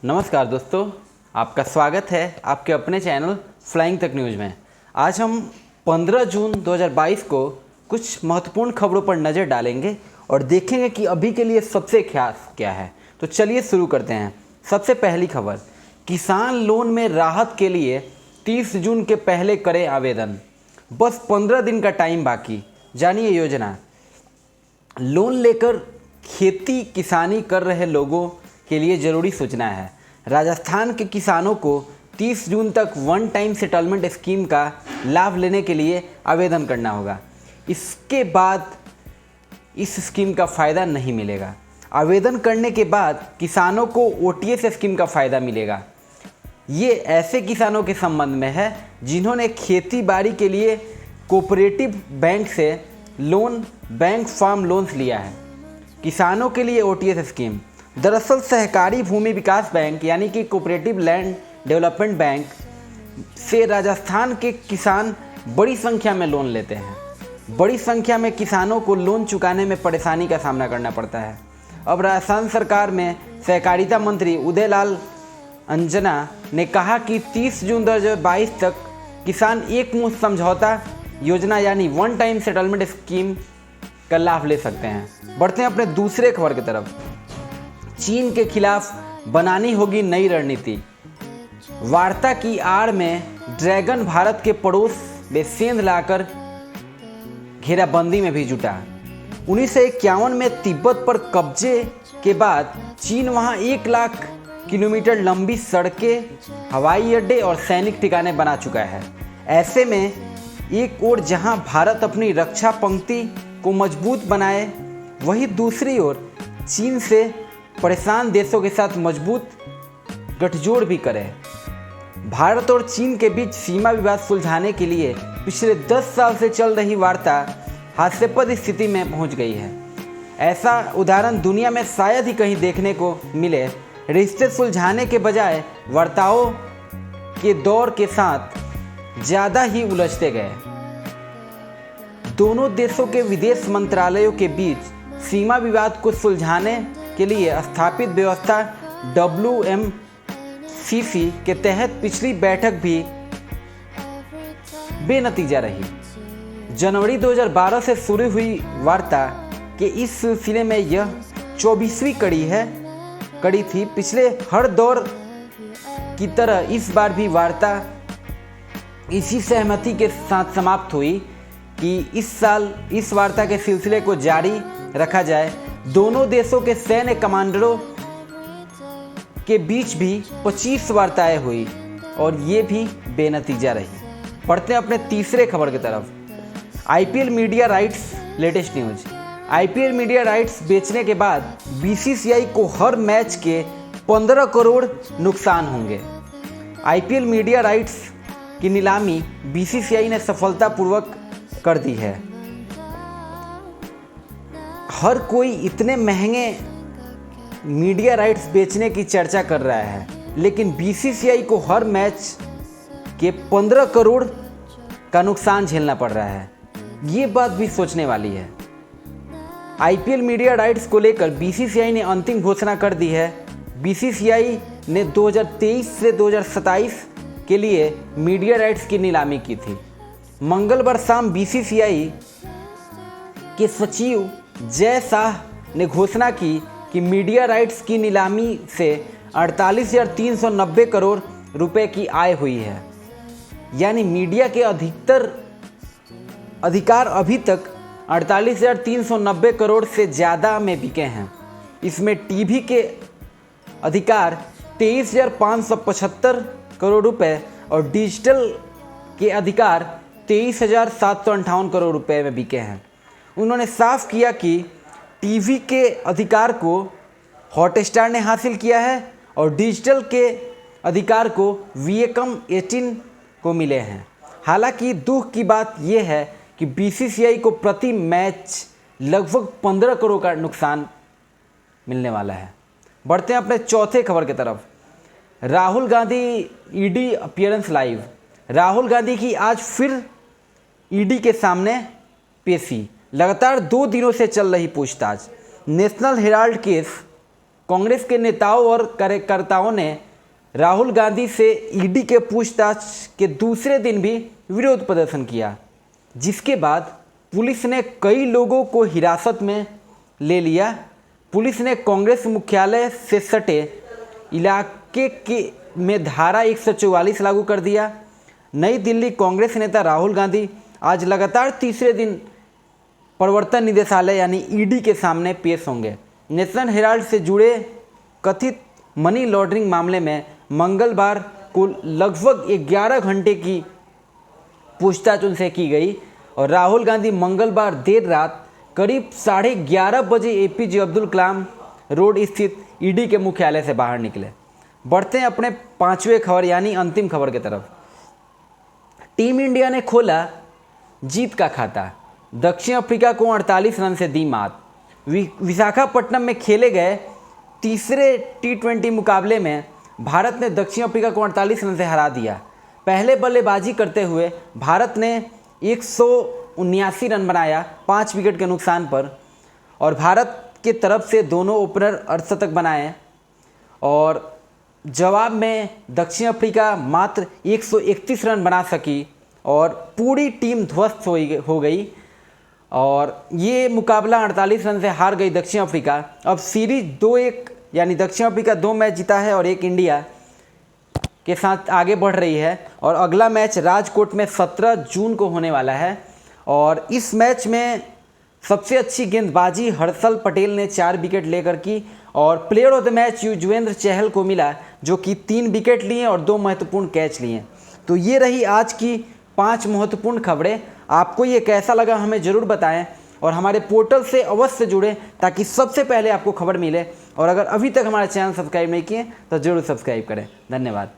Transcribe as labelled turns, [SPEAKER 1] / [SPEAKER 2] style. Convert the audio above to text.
[SPEAKER 1] नमस्कार दोस्तों, आपका स्वागत है आपके अपने चैनल फ्लाइंग तक न्यूज़ में। आज हम 15 जून 2022 को कुछ महत्वपूर्ण खबरों पर नज़र डालेंगे और देखेंगे कि अभी के लिए सबसे खास क्या है। तो चलिए शुरू करते हैं। सबसे पहली खबर, किसान लोन में राहत के लिए 30 जून के पहले करें आवेदन। बस 15 दिन का टाइम बाकी, जानिए योजना। लोन लेकर खेती किसानी कर रहे लोगों के लिए ज़रूरी सूचना है। राजस्थान के किसानों को 30 जून तक वन टाइम सेटलमेंट स्कीम का लाभ लेने के लिए आवेदन करना होगा। इसके बाद इस स्कीम का फ़ायदा नहीं मिलेगा। आवेदन करने के बाद किसानों को ओटीएस स्कीम का फ़ायदा मिलेगा। ये ऐसे किसानों के संबंध में है जिन्होंने खेती बाड़ी के लिए कोऑपरेटिव बैंक से लोन, बैंक फार्म लोन्स लिया है। किसानों के लिए ओटीएस स्कीम, दरअसल सहकारी भूमि विकास बैंक यानी कि कोऑपरेटिव लैंड डेवलपमेंट बैंक से राजस्थान के किसान बड़ी संख्या में लोन लेते हैं। बड़ी संख्या में किसानों को लोन चुकाने में परेशानी का सामना करना पड़ता है। अब राजस्थान सरकार में सहकारिता मंत्री उदयलाल अंजना ने कहा कि 30 जून 2022 तक किसान एक मुश्त समझौता योजना यानी वन टाइम सेटलमेंट स्कीम का लाभ ले सकते हैं। बढ़ते हैं अपने दूसरे खबर की तरफ। चीन के खिलाफ बनानी होगी नई रणनीति। वार्ता की आड़ में ड्रैगन भारत के पड़ोस में सेंध लाकर घेराबंदी में भी जुटा। 1951 में तिब्बत पर कब्जे के बाद चीन वहां 1 लाख किलोमीटर लंबी सड़कें, हवाई अड्डे और सैनिक ठिकाने बना चुका है। ऐसे में एक ओर जहां भारत अपनी रक्षा पंक्ति को मजबूत बनाए, वहीं दूसरी ओर चीन से परेशान देशों के साथ मजबूत गठजोड़ भी करे। भारत और चीन के बीच सीमा विवाद सुलझाने के लिए पिछले 10 साल से चल रही वार्ता हास्यास्पद स्थिति में पहुंच गई है। ऐसा उदाहरण दुनिया में शायद ही कहीं देखने को मिले। रिश्ते सुलझाने के बजाय वार्ताओं के दौर के साथ ज़्यादा ही उलझते गए। दोनों देशों के विदेश मंत्रालयों के बीच सीमा विवाद को सुलझाने के लिए स्थापित व्यवस्था WMCC के तहत पिछली बैठक भी बेनतीजा रही। जनवरी 2012 से शुरू हुई वार्ता के इस सिलसिले में यह 24वीं कड़ी थी। पिछले हर दौर की तरह इस बार भी वार्ता इसी सहमति के साथ समाप्त हुई कि इस साल इस वार्ता के सिलसिले को जारी रखा जाए। दोनों देशों के सैन्य कमांडरों के बीच भी 25 वार्ताएं हुई और ये भी बेनतीजा रही। पढ़ते हैं अपने तीसरे खबर की तरफ। IPL media rights, latest news. IPL media rights बेचने के बाद बीसीसीआई को हर मैच के 15 करोड़ नुकसान होंगे। आईपीएल मीडिया राइट्स की नीलामी बीसीसीआई ने सफलतापूर्वक कर दी है। हर कोई इतने महंगे मीडिया राइट्स बेचने की चर्चा कर रहा है, लेकिन बीसीसीआई को हर मैच के 15 करोड़ का नुकसान झेलना पड़ रहा है। ये बात भी सोचने वाली है। आईपीएल मीडिया राइट्स को लेकर बीसीसीआई ने अंतिम घोषणा कर दी है। बीसीसीआई ने 2023 से 2027 के लिए मीडिया राइट्स की नीलामी की थी। मंगलवार शाम बीसीसीआई के सचिव जय शाह ने घोषणा की कि मीडिया राइट्स की नीलामी से 48,390 करोड़ रुपए की आय हुई है। यानी मीडिया के अधिकार अभी तक 48,390 करोड़ से ज़्यादा में बिके हैं। इसमें टीवी के अधिकार 23,575 करोड़ रुपए और डिजिटल के अधिकार 23,758 करोड़ रुपए में बिके हैं। उन्होंने साफ किया कि टीवी के अधिकार को हॉटस्टार ने हासिल किया है और डिजिटल के अधिकार को विएकम 18 को मिले हैं। हालांकि दुख की बात यह है कि बीसीसीआई को प्रति मैच लगभग 15 करोड़ का नुकसान मिलने वाला है। बढ़ते हैं अपने चौथे खबर की तरफ। Rahul Gandhi ED appearance live. Rahul Gandhi की आज फिर ईडी के सामने पेशी। लगातार 2 दिनों से चल रही पूछताछ। नेशनल हेराल्ड केस कांग्रेस के नेताओं और कार्यकर्ताओं ने राहुल गांधी से ईडी के पूछताछ के दूसरे दिन भी विरोध प्रदर्शन किया, जिसके बाद पुलिस ने कई लोगों को हिरासत में ले लिया। पुलिस ने कांग्रेस मुख्यालय से सटे इलाके में धारा 144 लागू कर दिया। नई दिल्ली कांग्रेस नेता राहुल गांधी आज लगातार तीसरे दिन प्रवर्तन निदेशालय यानी ईडी के सामने पेश होंगे। नेशनल हेराल्ड से जुड़े कथित मनी लॉन्ड्रिंग मामले में मंगलवार को लगभग 11 घंटे की पूछताछ उनसे की गई और राहुल गांधी मंगलवार देर रात करीब 11:30 बजे एपीजे अब्दुल कलाम रोड स्थित ईडी के मुख्यालय से बाहर निकले। बढ़ते हैं अपने पांचवें खबर यानी अंतिम खबर की तरफ। टीम इंडिया ने खोला जीत का खाता, दक्षिण अफ्रीका को 48 रन से दी मात। विशाखापट्टनम में खेले गए तीसरे T20 मुकाबले में भारत ने दक्षिण अफ्रीका को 48 रन से हरा दिया। पहले बल्लेबाजी करते हुए भारत ने 179 रन बनाया 5 विकेट के नुकसान पर और भारत के तरफ से दोनों ओपनर अर्धशतक बनाए और जवाब में दक्षिण अफ्रीका मात्र 131 रन बना सकी और पूरी टीम ध्वस्त हो गई और ये मुकाबला 48 रन से हार गई दक्षिण अफ्रीका। अब सीरीज 2-1 यानी दक्षिण अफ्रीका 2 मैच जीता है और 1 इंडिया के साथ आगे बढ़ रही है और अगला मैच राजकोट में 17 जून को होने वाला है। और इस मैच में सबसे अच्छी गेंदबाजी हर्षल पटेल ने 4 विकेट लेकर की और player of the match Yuzvendra Chahal को मिला, जो कि 3 विकेट लिए और 2 महत्वपूर्ण कैच लिए। तो ये रही आज की 5 महत्वपूर्ण खबरें। आपको ये कैसा लगा हमें ज़रूर बताएं और हमारे पोर्टल से अवश्य जुड़ें ताकि सबसे पहले आपको खबर मिले। और अगर अभी तक हमारा चैनल सब्सक्राइब नहीं किए तो ज़रूर सब्सक्राइब करें। धन्यवाद।